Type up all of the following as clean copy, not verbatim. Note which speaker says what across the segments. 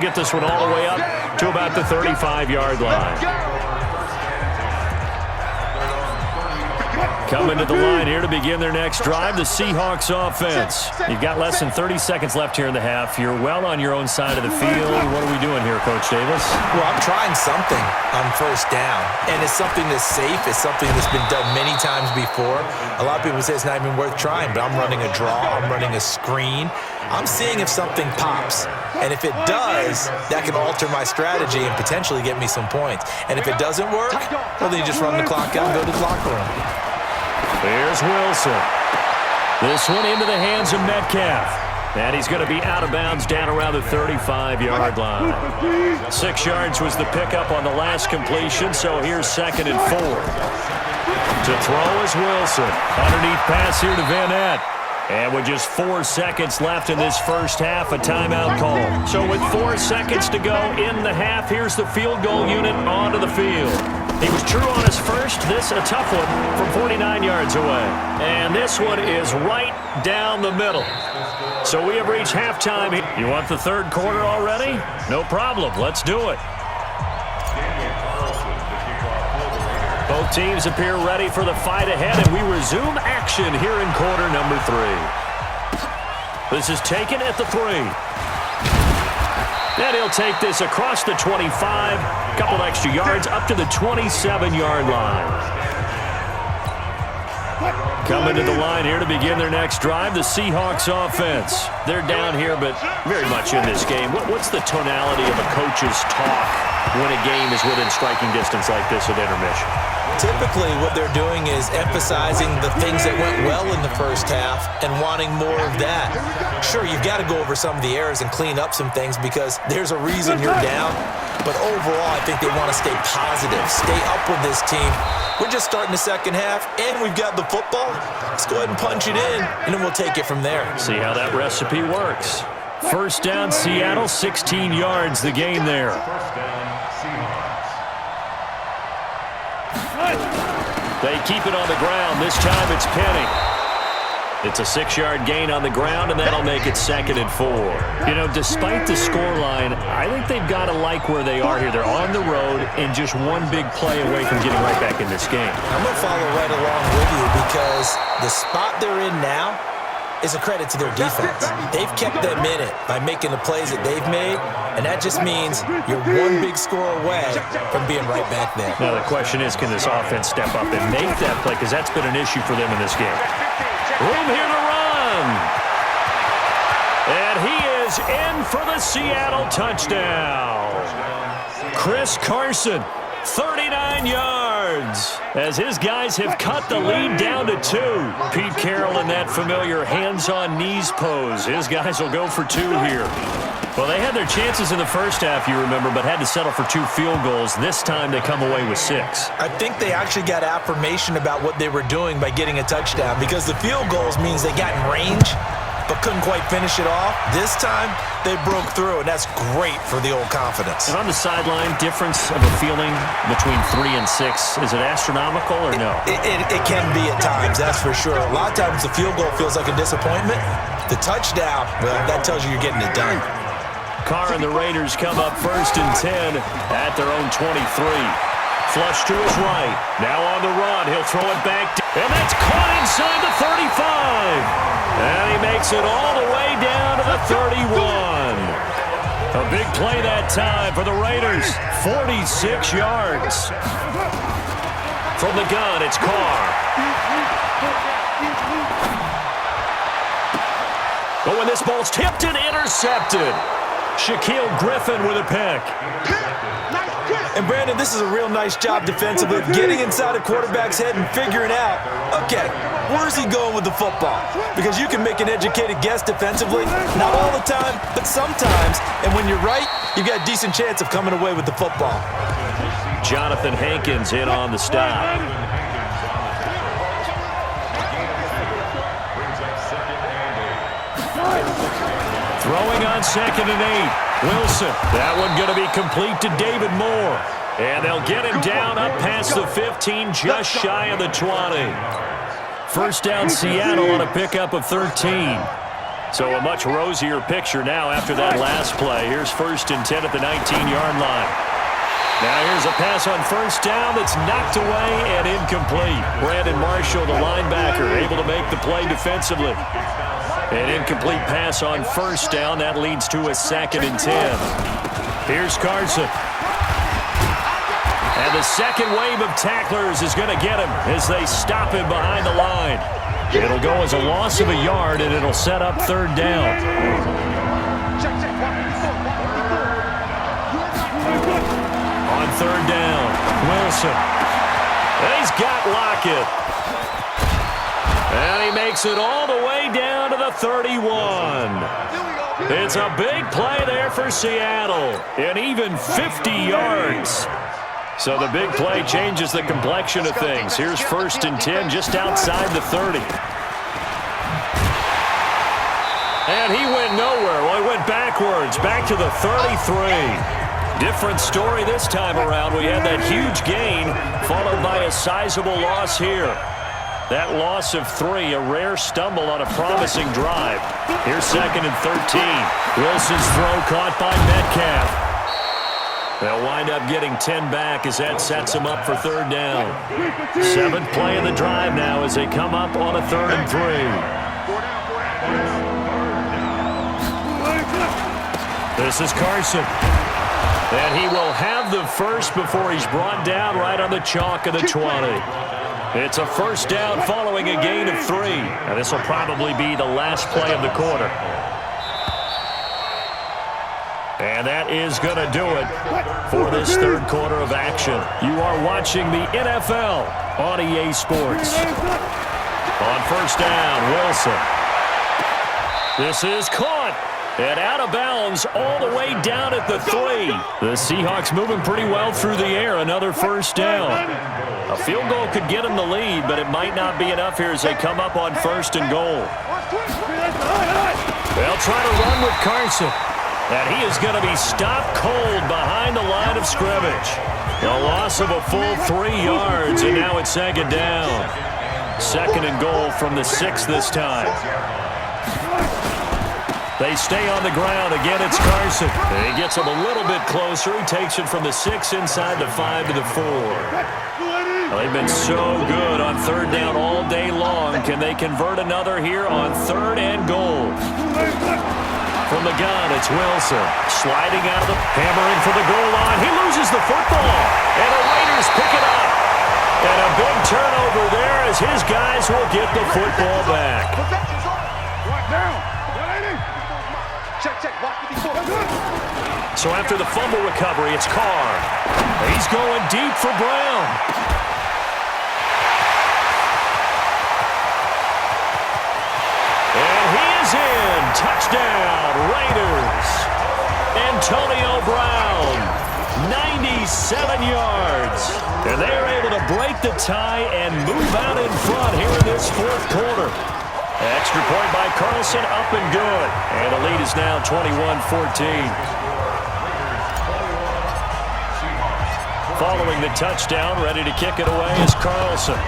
Speaker 1: Get this one all the way up to about the 35-yard line. Coming to the line here to begin their next drive, the Seahawks offense. You've got less than 30 seconds left here in the half. You're well on your own side of the field. What are we doing here, Coach Davis?
Speaker 2: Well, I'm trying something on first down, and it's something that's safe. It's something that's been done many times before. A lot of people say it's not even worth trying, but I'm running a draw. I'm running a screen. I'm seeing if something pops, and if it does, that can alter my strategy and potentially get me some points. And if it doesn't work, well, then you just run the clock out and go to the locker room.
Speaker 1: Here's Wilson. This one into the hands of Metcalf. And he's going to be out of bounds down around the 35-yard line. 6 yards was the pickup on the last completion, so here's 2nd and 4. To throw is Wilson. Underneath pass here to Van Ness. And with just 4 seconds left in this first half, a timeout call. So with 4 seconds to go in the half, here's the field goal unit onto the field. He was true on his first. This a tough one from 49 yards away. And this one is right down the middle. So we have reached halftime. You want the third quarter already? No problem. Let's do it. Both teams appear ready for the fight ahead, and we resume action here in quarter number 3. This is taken at the 3. And he'll take this across the 25, a couple extra yards up to the 27-yard line. Coming to the line here to begin their next drive, the Seahawks offense. They're down here, but very much in this game. What's the tonality of a coach's talk when a game is within striking distance like this at intermission?
Speaker 2: Typically, what they're doing is emphasizing the things that went well in the first half and wanting more of that. Sure, you've got to go over some of the errors and clean up some things because there's a reason you're down. But overall, I think they want to stay positive, stay up with this team. We're just starting the second half, and we've got the football. Let's go ahead and punch it in, and then we'll take it from there.
Speaker 1: See how that recipe works. First down, Seattle, 16 yards, the gain there. They keep it on the ground. This time it's Penny. It's a 6-yard gain on the ground, and that'll make it 2nd and 4. You know, despite the scoreline, I think they've got to like where they are here. They're on the road and just one big play away from getting right back in this game.
Speaker 2: I'm going to follow right along with you because the spot they're in now is a credit to their defense. They've kept them in it by making the plays that they've made, and that just means you're one big score away from being right back there.
Speaker 1: Now the question is, can this offense step up and make that play? Because that's been an issue for them in this game. Room here to run. And he is in for the Seattle touchdown. Chris Carson, 39 yards, as his guys have cut the lead down to 2. Pete Carroll in that familiar hands-on-knees pose. His guys will go for 2 here. Well, they had their chances in the first half, you remember, but had to settle for 2 field goals. This time they come away with 6.
Speaker 2: I think they actually got affirmation about what they were doing by getting a touchdown because the field goals means they got in range but couldn't quite finish it off. This time, they broke through, and that's great for the old confidence.
Speaker 1: And on the sideline, difference of a feeling between 3 and 6, is it astronomical or no?
Speaker 2: It can be at times, that's for sure. A lot of times the field goal feels like a disappointment. The touchdown, well, that tells you you're getting it done.
Speaker 1: Carr and the Raiders come up 1st and 10 at their own 23. Flush to his right. Now on the run. He'll throw it back. And that's caught inside the 35. And he makes it all the way down to the 31. A big play that time for the Raiders. 46 yards. From the gun, it's Carr. Oh, and this ball's tipped and intercepted. Shaquille Griffin with a pick.
Speaker 2: And Brandon, this is a real nice job defensively, getting inside a quarterback's head and figuring out, okay, where's he going with the football? Because you can make an educated guess defensively, not all the time, but sometimes. And when you're right, you've got a decent chance of coming away with the football.
Speaker 1: Jonathan Hankins in on the stop. Throwing on 2nd and 8. Wilson. That one going to be complete to David Moore. And they'll get him down up past the 15, just shy of the 20. First down Seattle on a pickup of 13. So a much rosier picture now after that last play. Here's 1st and 10 at the 19-yard line. Now here's a pass on 1st down that's knocked away and incomplete. Brandon Marshall, the linebacker, able to make the play defensively. An incomplete pass on 1st down. That leads to a 2nd and 10. Here's Carson. And the second wave of tacklers is going to get him as they stop him behind the line. It'll go as a loss of a yard, and it'll set up 3rd down. On 3rd down, Wilson. And he's got Lockett. And he makes it all the way down to the 31. It's a big play there for Seattle, and even 50 yards. So the big play changes the complexion of things. Here's 1st and 10 just outside the 30. And he went nowhere. Well, he went backwards, back to the 33. Different story this time around. We had that huge gain followed by a sizable loss here. That loss of 3, a rare stumble on a promising drive. Here's 2nd and 13. Wilson's throw caught by Metcalf. They'll wind up getting 10 back as that sets them up for 3rd down. 7th play of the drive now as they come up on a 3rd and 3. This is Carson. And he will have the first before he's brought down right on the chalk of the 20. It's a 1st down following a gain of 3. And this will probably be the last play of the quarter. And that is going to do it for this 3rd quarter of action. You are watching the NFL on EA Sports. On 1st down, Wilson. This is caught. And out of bounds all the way down at the 3. The Seahawks moving pretty well through the air. Another 1st down. A field goal could get them the lead, but it might not be enough here as they come up on 1st and goal. They'll try to run with Carson. And he is going to be stopped cold behind the line of scrimmage. A loss of a full 3 yards, and now it's 2nd down. 2nd and goal from the 6 this time. They stay on the ground. Again, it's Carson. And he gets him a little bit closer. He takes it from the 6 inside the 5 to the 4. Well, they've been so good on 3rd down all day long. Can they convert another here on 3rd and goal? From the gun, it's Wilson. Sliding out of the hammering for the goal line. He loses the football. And the Raiders pick it up. And a big turnover there as his guys will get the football back. So after the fumble recovery, it's Carr. He's going deep for Brown. And he is in. Touchdown, Raiders. Antonio Brown, 97 yards. And they are able to break the tie and move out in front here in this 4th quarter. Extra point by Carlson, up and good. And the lead is now 21-14. Following the touchdown, ready to kick it away is Carlson.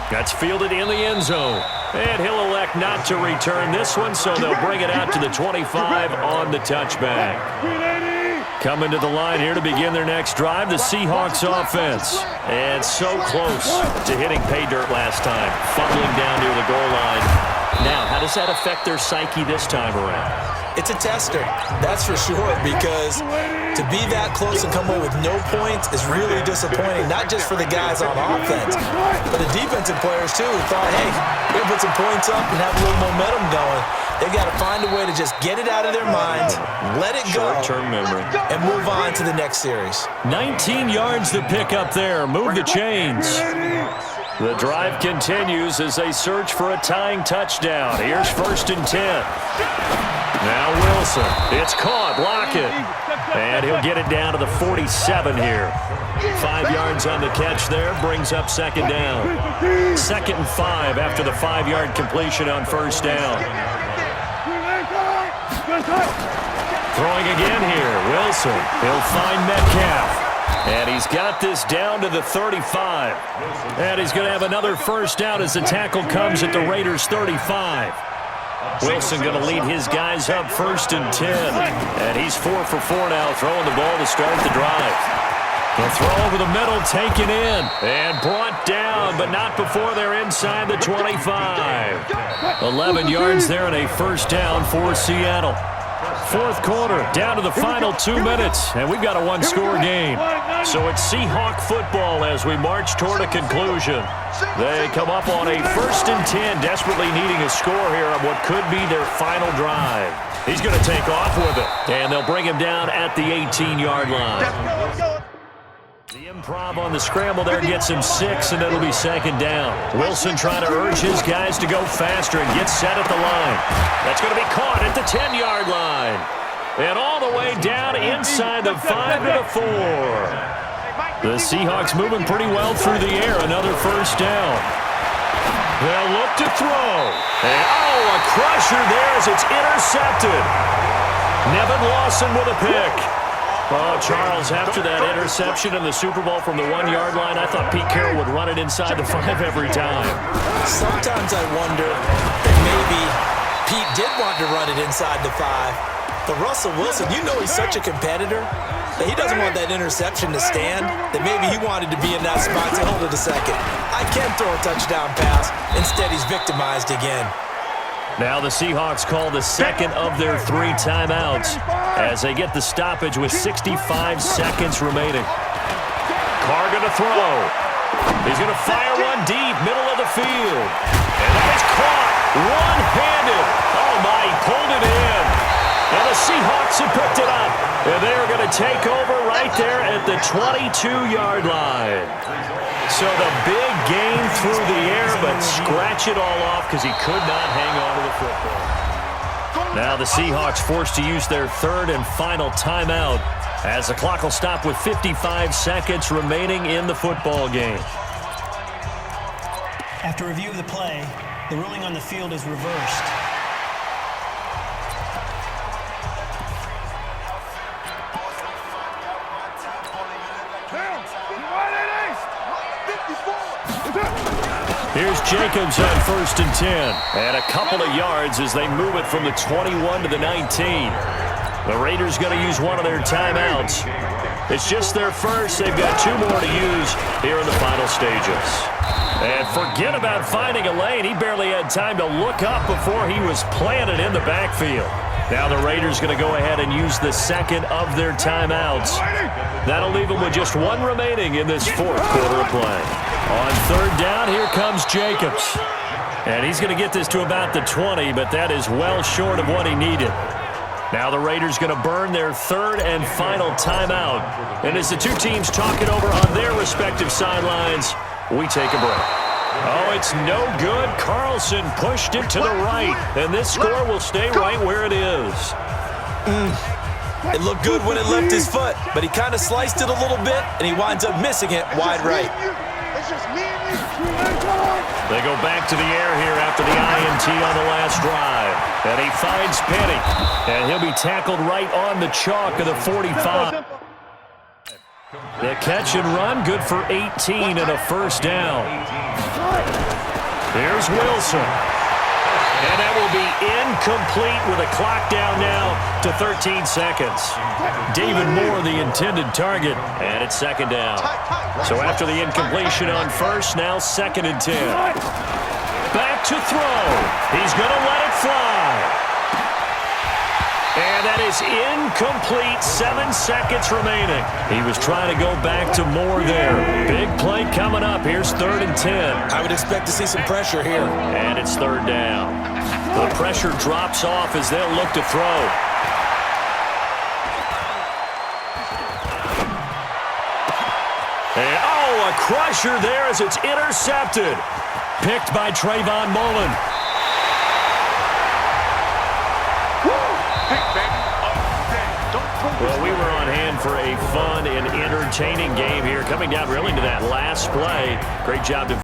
Speaker 1: That's fielded in the end zone. And he'll elect not to return this one, so they'll bring it out to the 25 on the touchback. Coming to the line here to begin their next drive, the Seahawks offense. And so close to hitting pay dirt last time, fumbling down near the goal line. Now, how does that affect their psyche this time around?
Speaker 2: It's a tester, that's for sure, because to be that close and come away with no points is really disappointing, not just for the guys on offense, but the defensive players, too, who thought, hey, we're going to put some points up and have a little momentum going. They've got to find a way to just get it out of their minds, let it go,
Speaker 1: short-term memory,
Speaker 2: and move on to the next series.
Speaker 1: 19 yards to pick up there. Move the chains. The drive continues as they search for a tying touchdown. Here's 1st and 10. Now Wilson. It's caught. Lockett. And he'll get it down to the 47 here. 5 yards on the catch there. Brings up 2nd down. 2nd and 5 after the 5-yard completion on 1st down. Throwing again here. Wilson. He'll find Metcalf. And he's got this down to the 35. And he's going to have another first down as the tackle comes at the Raiders' 35. Wilson going to lead his guys up 1st and 10. And he's 4 for 4 now, throwing the ball to start the drive. The throw over the middle, taken in, and brought down, but not before they're inside the 25. 11 yards there and a first down for Seattle. 4th quarter, down to the final 2 minutes, and we've got a one-score game. So it's Seahawk football as we march toward a conclusion. They come up on a 1st and 10, desperately needing a score here on what could be their final drive. He's going to take off with it, and they'll bring him down at the 18-yard line. The improv on the scramble there gets him 6, and it'll be 2nd down. Wilson trying to urge his guys to go faster and get set at the line. That's going to be caught at the 10-yard line. And all the way down inside the 5 to the 4. The Seahawks moving pretty well through the air. Another first down. They'll look to throw. And, a crusher there as it's intercepted. Nevin Lawson with a pick. Oh, Charles, after that interception in the Super Bowl from the 1-yard line, I thought Pete Carroll would run it inside the 5 every time.
Speaker 2: Sometimes I wonder if maybe Pete did want to run it inside the 5. But Russell Wilson, you know he's such a competitor that he doesn't want that interception to stand, that maybe he wanted to be in that spot to hold it a second. I can throw a touchdown pass. Instead, he's victimized again.
Speaker 1: Now the Seahawks call the second of their 3 timeouts as they get the stoppage with 65 seconds remaining. Carr going to throw. He's going to fire one deep, middle of the field. And that is caught one-handed. Oh, my, he pulled it in. And the Seahawks have picked it up. And they are going to take over right there at the 22-yard line. So the big gain through the air, but scratch it all off because he could not hang on to the football. Now the Seahawks forced to use their 3rd and final timeout as the clock will stop with 55 seconds remaining in the football game.
Speaker 3: After review of the play, the ruling on the field is reversed.
Speaker 1: Here's Jacobs on 1st and 10. And a couple of yards as they move it from the 21 to the 19. The Raiders going to use one of their timeouts. It's just their first. They've got 2 more to use here in the final stages. And forget about finding a lane. He barely had time to look up before he was planted in the backfield. Now the Raiders going to go ahead and use the 2nd of their timeouts. That'll leave them with just 1 remaining in this 4th quarter of play. On 3rd down, here comes Jacobs. And he's going to get this to about the 20, but that is well short of what he needed. Now the Raiders going to burn their 3rd and final timeout. And as the 2 teams talk it over on their respective sidelines, we take a break. Oh, it's no good. Carlson pushed it to the right, and this score will stay right where it is.
Speaker 2: It looked good when it left his foot, but he kind of sliced it a little bit, and he winds up missing it wide right.
Speaker 1: They go back to the air here after the INT on the last drive. And he finds Penny, and he'll be tackled right on the chalk of the 45. The catch and run, good for 18 and a first down. Here's Wilson. And that will be incomplete with a clock down now to 13 seconds. David Moore, the intended target, and it's 2nd down. So after the incompletion on 1st, now 2nd and 10. Back to throw. He's going to let it fly. And that is incomplete. 7 seconds remaining. He was trying to go back to Moore there. Big play coming up. Here's 3rd and 10.
Speaker 2: I would expect to see some pressure here.
Speaker 1: And it's 3rd down. The pressure drops off as they'll look to throw. And, a crusher there as it's intercepted. Picked by Trayvon Mullen. Well, we were on hand for a fun and entertaining game here. Coming down really to that last play. Great job to